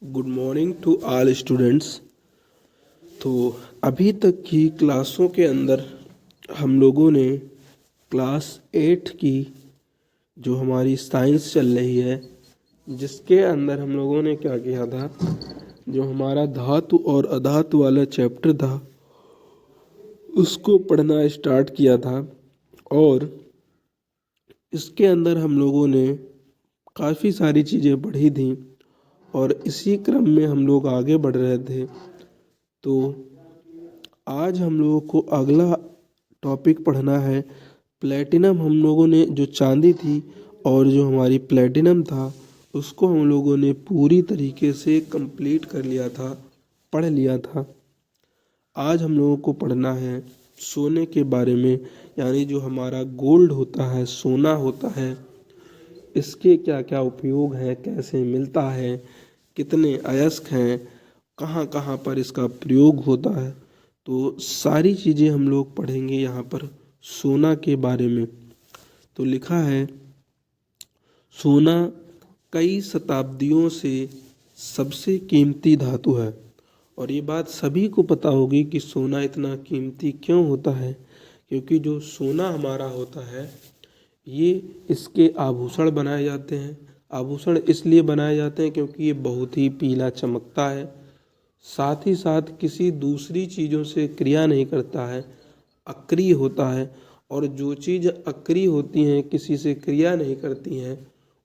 Good morning to all students. तो अभी तक की क्लासों के अंदर हम लोगों ने क्लास 8 की जो हमारी साइंस चल रही है, जिसके अंदर हम लोगों ने क्या किया था, जो हमारा धातु और अधातु वाला चैप्टर था उसको पढ़ना स्टार्ट किया था। और इसके अंदर हम लोगों ने काफ़ी सारी चीज़ें पढ़ी थी और इसी क्रम में हम लोग आगे बढ़ रहे थे। तो आज हम लोगों को अगला टॉपिक पढ़ना है प्लेटिनम। हम लोगों ने जो चांदी थी और जो हमारी प्लेटिनम था उसको हम लोगों ने पूरी तरीके से कंप्लीट कर लिया था, पढ़ लिया था। आज हम लोगों को पढ़ना है सोने के बारे में, यानी जो हमारा गोल्ड होता है, सोना होता है, इसके क्या क्या उपयोग हैं, कैसे मिलता है, कितने अयस्क हैं, कहाँ कहाँ पर इसका प्रयोग होता है। तो सारी चीज़ें हम लोग पढ़ेंगे यहाँ पर सोना के बारे में। तो लिखा है, सोना कई शताब्दियों से सबसे कीमती धातु है। और ये बात सभी को पता होगी कि सोना इतना कीमती क्यों होता है, क्योंकि जो सोना हमारा होता है ये इसके आभूषण बनाए जाते हैं। आभूषण इसलिए बनाए जाते हैं क्योंकि ये बहुत ही पीला चमकता है, साथ ही साथ किसी दूसरी चीज़ों से क्रिया नहीं करता है, अक्रिय होता है। और जो चीज़ अक्रिय होती हैं, किसी से क्रिया नहीं करती हैं,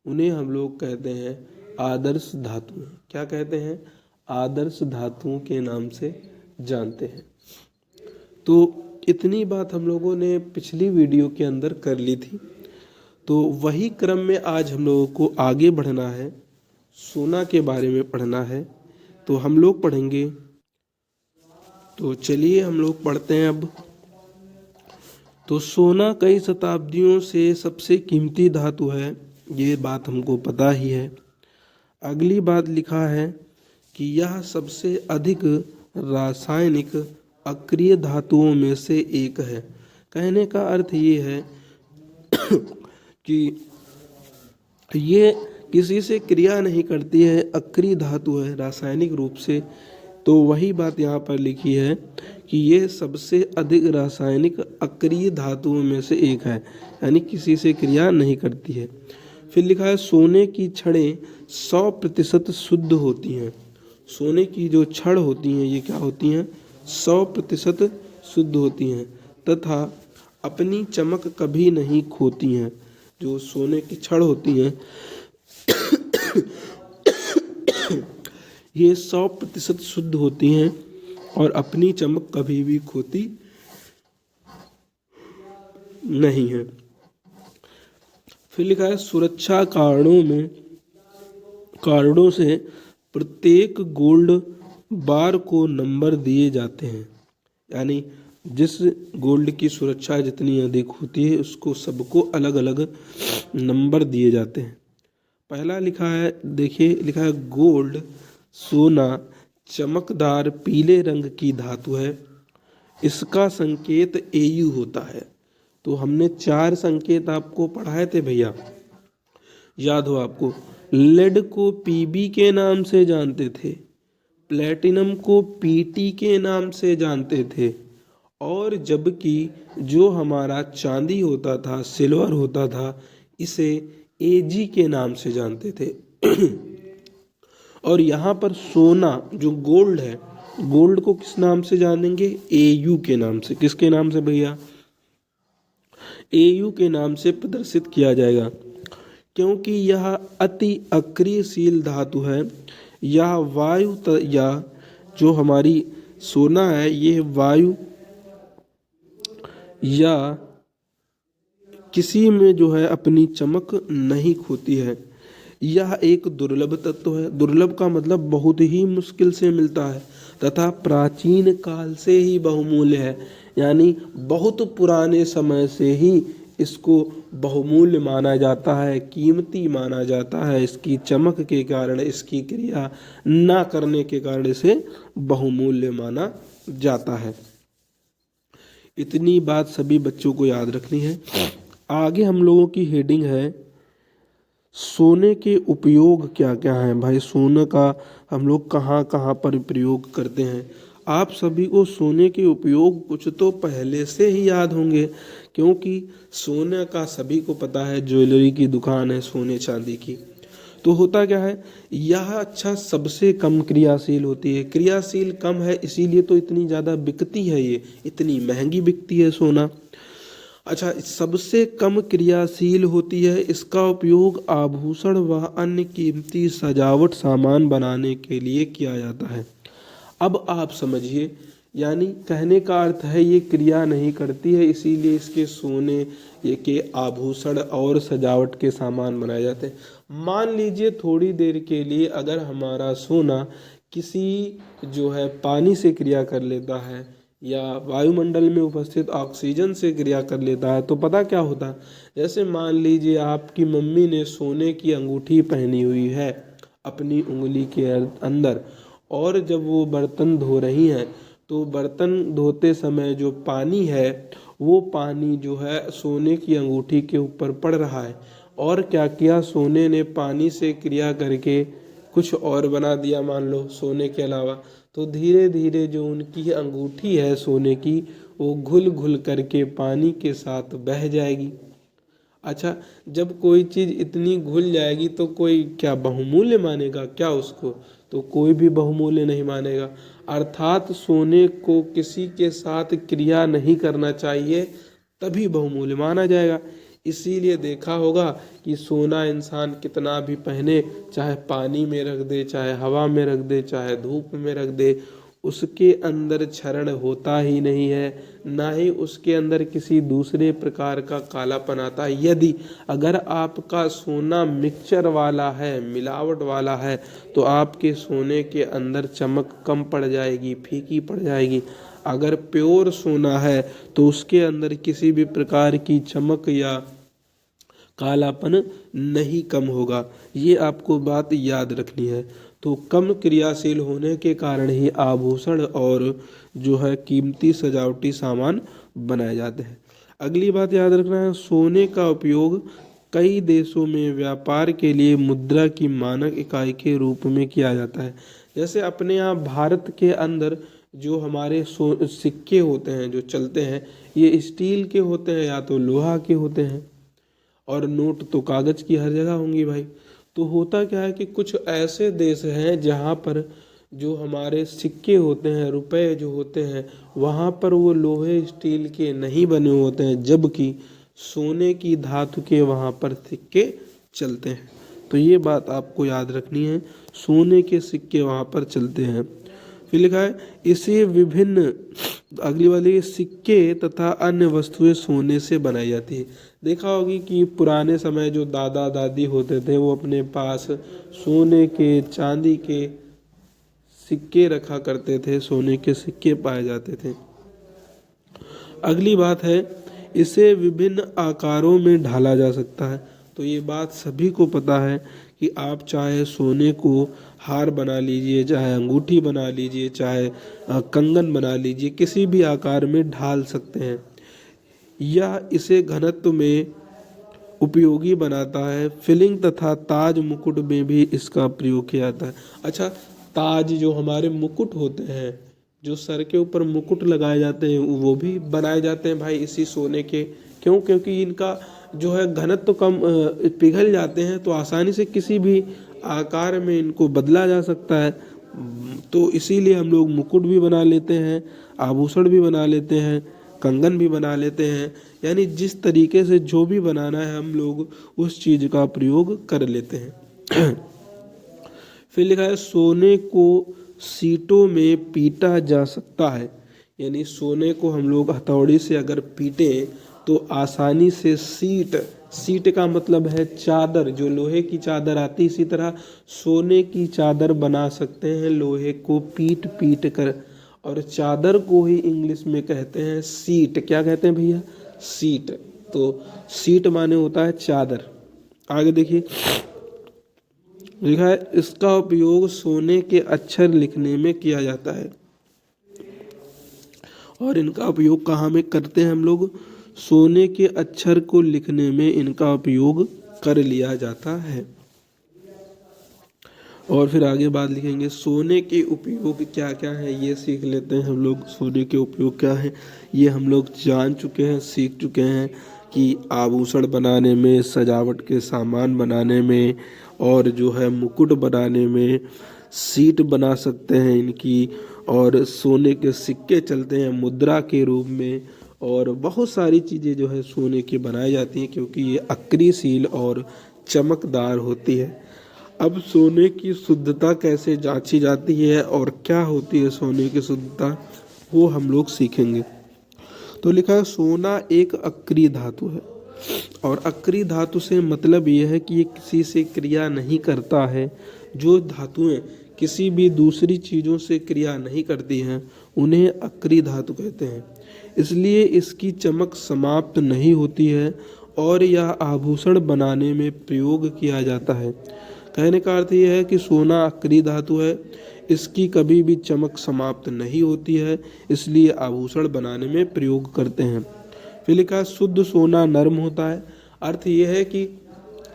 उन्हें हम लोग कहते हैं आदर्श धातु। क्या कहते हैं? आदर्श धातुओं के नाम से जानते हैं। तो इतनी बात हम लोगों ने पिछली वीडियो के अंदर कर ली थी। तो वही क्रम में आज हम लोगों को आगे बढ़ना है, सोना के बारे में पढ़ना है। तो हम लोग पढ़ेंगे। तो चलिए हम लोग पढ़ते हैं अब। तो सोना कई शताब्दियों से सबसे कीमती धातु है, ये बात हमको पता ही है। अगली बात लिखा है कि यह सबसे अधिक रासायनिक अक्रिय धातुओं में से एक है। कहने का अर्थ ये है कि ये किसी से क्रिया नहीं करती है, अक्रिय धातु है रासायनिक रूप से। तो वही बात यहाँ पर लिखी है कि ये सबसे अधिक रासायनिक अक्रिय धातुओं में से एक है, यानी किसी से क्रिया नहीं करती है। फिर लिखा है, सोने की छड़ें 100% शुद्ध होती हैं। सोने की जो छड़ होती हैं ये क्या होती हैं? 100% शुद्ध होती हैं तथा अपनी चमक कभी नहीं खोती हैं। जो सोने की छड़ होती हैं ये 100% शुद्ध होती हैं और अपनी चमक कभी भी खोती नहीं है। फिर लिखा है, सुरक्षा कारणों से प्रत्येक गोल्ड बार को नंबर दिए जाते हैं। यानी जिस गोल्ड की सुरक्षा जितनी अधिक होती है उसको सबको अलग अलग नंबर दिए जाते हैं। पहला लिखा है, देखिए लिखा है, गोल्ड सोना चमकदार पीले रंग की धातु है। इसका संकेत Au होता है। तो हमने 4 संकेत आपको पढ़ाए थे भैया, याद हो आपको। लेड को Pb के नाम से जानते थे, प्लेटिनम को Pt के नाम से जानते थे, और जबकि जो हमारा चांदी होता था, सिल्वर होता था, इसे Ag के नाम से जानते थे। और यहाँ पर सोना जो गोल्ड है, गोल्ड को किस नाम से जानेंगे? Au के नाम से। किसके नाम से भैया? Au के नाम से प्रदर्शित किया जाएगा, क्योंकि यह अति अक्रियशील धातु है। यह वायु या जो हमारी सोना है ये वायु या किसी में जो है अपनी चमक नहीं खोती है। यह एक दुर्लभ तत्व है। दुर्लभ का मतलब बहुत ही मुश्किल से मिलता है तथा प्राचीन काल से ही बहुमूल्य है, यानी बहुत पुराने समय से ही इसको बहुमूल्य माना जाता है, कीमती माना जाता है। इसकी चमक के कारण, इसकी क्रिया ना करने के कारण इसे बहुमूल्य माना जाता है। इतनी बात सभी बच्चों को याद रखनी है। आगे हम लोगों की हेडिंग है, सोने के उपयोग क्या क्या हैं भाई? सोने का हम लोग कहाँ कहाँ पर प्रयोग करते हैं? आप सभी को सोने के उपयोग कुछ तो पहले से ही याद होंगे, क्योंकि सोने का सभी को पता है, ज्वेलरी की दुकान है सोने चांदी की। तो होता क्या है, यह अच्छा सबसे कम क्रियाशील होती है, क्रियाशील कम है, इसीलिए तो इतनी ज़्यादा बिकती है, ये इतनी महंगी बिकती है सोना। अच्छा, सबसे कम क्रियाशील होती है, इसका उपयोग आभूषण व अन्य कीमती सजावट सामान बनाने के लिए किया जाता है। अब आप समझिए, यानी कहने का अर्थ है ये क्रिया नहीं करती है, इसीलिए इसके सोने ये के आभूषण और सजावट के सामान बनाए जाते हैं। मान लीजिए थोड़ी देर के लिए अगर हमारा सोना किसी जो है पानी से क्रिया कर लेता है या वायुमंडल में उपस्थित ऑक्सीजन से क्रिया कर लेता है, तो पता क्या होता है? जैसे मान लीजिए आपकी मम्मी ने सोने की अंगूठी पहनी हुई है अपनी उंगली के अंदर, और जब वो बर्तन धो रही हैं तो बर्तन धोते समय जो पानी है वो पानी जो है सोने की अंगूठी के ऊपर पड़ रहा है, और क्या किया, सोने ने पानी से क्रिया करके कुछ और बना दिया मान लो सोने के अलावा, तो धीरे धीरे जो उनकी अंगूठी है सोने की वो घुल घुल करके पानी के साथ बह जाएगी। अच्छा, जब कोई चीज़ इतनी घुल जाएगी तो कोई क्या बहुमूल्य मानेगा क्या उसको? तो कोई भी बहुमूल्य नहीं मानेगा। अर्थात सोने को किसी के साथ क्रिया नहीं करना चाहिए, तभी बहुमूल्य माना जाएगा। इसीलिए देखा होगा कि सोना इंसान कितना भी पहने, चाहे पानी में रख दे, चाहे हवा में रख दे, चाहे धूप में रख दे, उसके अंदर क्षरण होता ही नहीं है, ना ही उसके अंदर किसी दूसरे प्रकार का कालापन आता है। यदि अगर आपका सोना मिक्सचर वाला है, मिलावट वाला है, तो आपके सोने के अंदर चमक कम पड़ जाएगी, फीकी पड़ जाएगी। अगर प्योर सोना है तो उसके अंदर किसी भी प्रकार की चमक या कालापन नहीं कम होगा। ये आपको बात याद रखनी है। तो कम क्रियाशील होने के कारण ही आभूषण और जो है कीमती सजावटी सामान बनाए जाते हैं। अगली बात याद रखना है, सोने का उपयोग कई देशों में व्यापार के लिए मुद्रा की मानक इकाई के रूप में किया जाता है। जैसे अपने यहाँ भारत के अंदर जो हमारे सिक्के होते हैं जो चलते हैं, ये स्टील के होते हैं या तो लोहा के होते हैं, और नोट तो कागज़ की हर जगह होंगी भाई। तो होता क्या है कि कुछ ऐसे देश हैं जहाँ पर जो हमारे सिक्के होते हैं, रुपए जो होते हैं, वहाँ पर वो लोहे स्टील के नहीं बने होते हैं, जबकि सोने की धातु के वहाँ पर सिक्के चलते हैं। तो ये बात आपको याद रखनी है, सोने के सिक्के वहाँ पर चलते हैं। फिर लिखा है, इसे विभिन्न, अगली वाली, सिक्के तथा अन्य वस्तुएं सोने से बनाई जाती है। देखा होगी कि पुराने समय जो दादा दादी होते थे वो अपने पास सोने के, चांदी के सिक्के रखा करते थे, सोने के सिक्के पाए जाते थे। अगली बात है, इसे विभिन्न आकारों में ढाला जा सकता है। तो ये बात सभी को पता है कि आप चाहे सोने को हार बना लीजिए, चाहे अंगूठी बना लीजिए, चाहे कंगन बना लीजिए, किसी भी आकार में ढाल सकते हैं। यह इसे घनत्व में उपयोगी बनाता है। फिलिंग तथा ताज मुकुट में भी इसका प्रयोग किया जाता है। अच्छा, ताज जो हमारे मुकुट होते हैं, जो सर के ऊपर मुकुट लगाए जाते हैं, वो भी बनाए जाते हैं भाई इसी सोने के। क्यों? क्योंकि इनका जो है घनत्व कम, पिघल जाते हैं, तो आसानी से किसी भी आकार में इनको बदला जा सकता है। तो इसीलिए हम लोग मुकुट भी बना लेते हैं, आभूषण भी बना लेते हैं, कंगन भी बना लेते हैं, यानी जिस तरीके से जो भी बनाना है हम लोग उस चीज़ का प्रयोग कर लेते हैं। फिर लिखा है, सोने को सीटों में पीटा जा सकता है। यानी सोने को हम लोग हथौड़ी से अगर पीटें तो आसानी से सीट, सीट का मतलब है चादर, जो लोहे की चादर आती है, इसी तरह सोने की चादर बना सकते हैं लोहे को पीट पीट कर। और चादर को ही इंग्लिश में कहते हैं सीट। क्या कहते हैं भैया? सीट। तो सीट माने होता है चादर। आगे देखिए, लिखा है, इसका उपयोग सोने के अक्षर लिखने में किया जाता है। और इनका उपयोग कहाँ में करते हैं हम लोग? सोने के अक्षर को लिखने में इनका उपयोग कर लिया जाता है। और फिर आगे बात लिखेंगे सोने के उपयोग क्या क्या है, ये सीख लेते हैं हम लोग। सोने के उपयोग क्या है ये हम लोग जान चुके हैं, सीख चुके हैं कि आभूषण बनाने में, सजावट के सामान बनाने में, और जो है मुकुट बनाने में, सीट बना सकते हैं इनकी, और सोने के सिक्के चलते हैं मुद्रा के रूप में, और बहुत सारी चीज़ें जो है सोने की बनाई जाती हैं क्योंकि ये अक्रियशील और चमकदार होती है। अब सोने की शुद्धता कैसे जांची जाती है और क्या होती है सोने की शुद्धता, वो हम लोग सीखेंगे। तो लिखा है सोना एक अक्रिय धातु है, और अक्रिय धातु से मतलब ये है कि ये किसी से क्रिया नहीं करता है। जो धातुएं किसी भी दूसरी चीज़ों से क्रिया नहीं करती हैं उन्हें अक्रिय धातु कहते हैं। इसलिए इसकी चमक समाप्त नहीं होती है और यह आभूषण बनाने में प्रयोग किया जाता है। कहने का अर्थ यह है कि सोना अक्रिय धातु है, इसकी कभी भी चमक समाप्त नहीं होती है, इसलिए आभूषण बनाने में प्रयोग करते हैं। फिर लिखा है शुद्ध सोना नर्म होता है। अर्थ यह है कि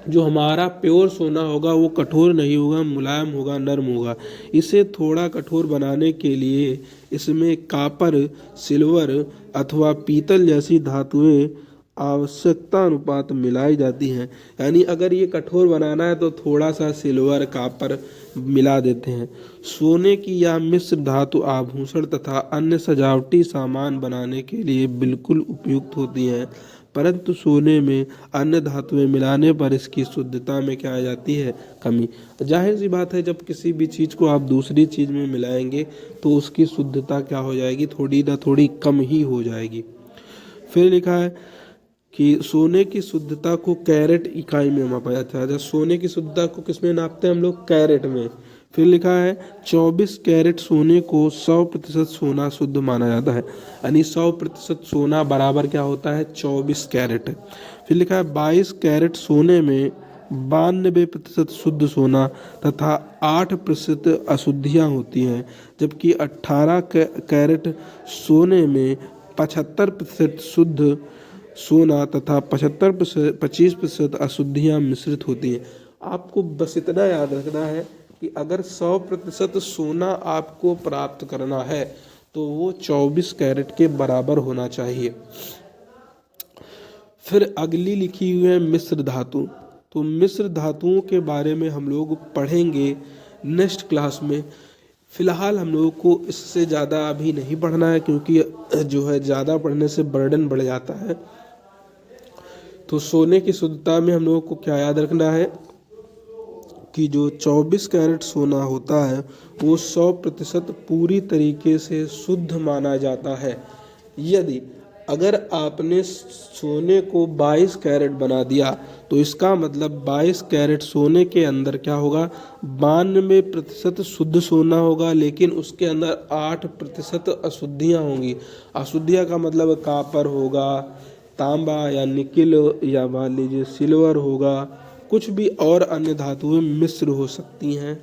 जो हमारा प्योर सोना होगा वो कठोर नहीं होगा, मुलायम होगा, नर्म होगा। इसे थोड़ा कठोर बनाने के लिए इसमें कॉपर, सिल्वर अथवा पीतल जैसी धातुएं आवश्यकता अनुपात मिलाई जाती हैं। यानी अगर ये कठोर बनाना है तो थोड़ा सा सिल्वर, कॉपर मिला देते हैं। सोने की या मिश्र धातु आभूषण तथा अन्य सजावटी सामान बनाने के लिए बिल्कुल उपयुक्त होती हैं, परंतु सोने में अन्य धातुएं मिलाने पर इसकी शुद्धता में क्या आ जाती है, कमी। जाहिर सी बात है जब किसी भी चीज़ को आप दूसरी चीज़ में मिलाएंगे तो उसकी शुद्धता क्या हो जाएगी, थोड़ी ना थोड़ी कम ही हो जाएगी। फिर लिखा है कि सोने की शुद्धता को कैरेट इकाई में मापा जाता है। सोने की शुद्धता को किस में नापते हैं हम लोग, कैरेट में। फिर लिखा है 24 कैरेट सोने को 100% सोना शुद्ध माना जाता है। यानी 100% सोना बराबर क्या होता है, 24 कैरेट। फिर लिखा है 22 कैरेट सोने में 92% शुद्ध सोना तथा 8% अशुद्धियाँ होती हैं, जबकि 18 कैरेट सोने में 75% शुद्ध सोना तथा 25% अशुद्धियाँ मिश्रित होती हैं। आपको बस इतना याद रखना है कि अगर 100% सोना आपको प्राप्त करना है तो वो 24 कैरेट के बराबर होना चाहिए। फिर अगली लिखी हुई है मिश्र धातु। तो मिश्र धातुओं के बारे में हम लोग पढ़ेंगे नेक्स्ट क्लास में। फिलहाल हम लोगों को इससे ज़्यादा अभी नहीं पढ़ना है क्योंकि जो है ज़्यादा पढ़ने से बर्डन बढ़ जाता है। तो सोने की शुद्धता में हम लोगों को क्या याद रखना है कि जो 24 कैरेट सोना होता है वो 100% पूरी तरीके से शुद्ध माना जाता है। यदि अगर आपने सोने को 22 कैरेट बना दिया तो इसका मतलब 22 कैरेट सोने के अंदर क्या होगा, 92% शुद्ध सोना होगा, लेकिन उसके अंदर 8% अशुद्धियाँ होंगी। अशुद्धियाँ का मतलब कॉपर होगा, तांबा या निकिल, या मान लीजिए सिल्वर होगा, कुछ भी और अन्य धातुएं मिश्र हो सकती हैं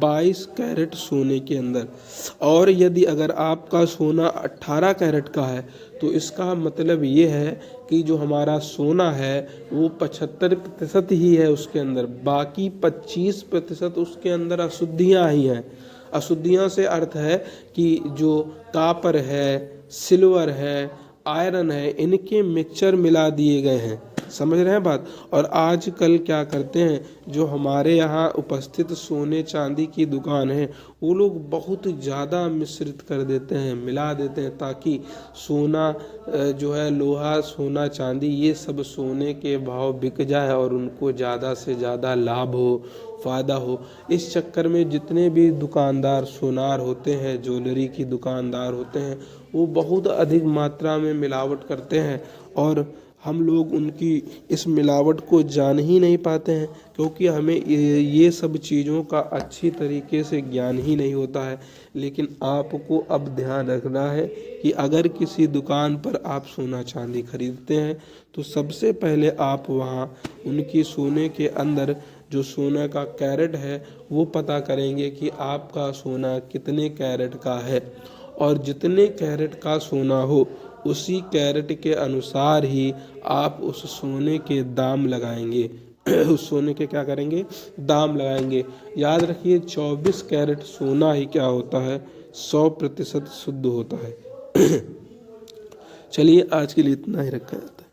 22 कैरेट सोने के अंदर। और यदि अगर आपका सोना 18 कैरेट का है तो इसका मतलब ये है कि जो हमारा सोना है वो 75% ही है उसके अंदर, बाकी 25% उसके अंदर अशुद्धियाँ ही हैं। अशुद्धियाँ से अर्थ है कि जो कॉपर है, सिल्वर है, आयरन है, इनके मिक्सचर मिला दिए गए हैं। समझ रहे हैं बात। और आजकल क्या करते हैं, जो हमारे यहाँ उपस्थित सोने चांदी की दुकान है वो लोग बहुत ज़्यादा मिश्रित कर देते हैं, मिला देते हैं, ताकि सोना जो है, लोहा, सोना, चांदी, ये सब सोने के भाव बिक जाए और उनको ज़्यादा से ज़्यादा लाभ हो, फ़ायदा हो। इस चक्कर में जितने भी दुकानदार सोनार होते हैं, ज्वेलरी की दुकानदार होते हैं, वो बहुत अधिक मात्रा में मिलावट करते हैं और हम लोग उनकी इस मिलावट को जान ही नहीं पाते हैं क्योंकि हमें ये सब चीज़ों का अच्छी तरीके से ज्ञान ही नहीं होता है। लेकिन आपको अब ध्यान रखना है कि अगर किसी दुकान पर आप सोना चांदी खरीदते हैं तो सबसे पहले आप वहाँ उनकी सोने के अंदर जो सोना का कैरेट है वो पता करेंगे कि आपका सोना कितने कैरेट का है, और जितने कैरेट का सोना हो उसी कैरेट के अनुसार ही आप उस सोने के दाम लगाएंगे। उस सोने के क्या करेंगे, दाम लगाएंगे। याद रखिए 24 कैरेट सोना ही क्या होता है, 100% शुद्ध होता है। चलिए आज के लिए इतना ही रखा जाता है।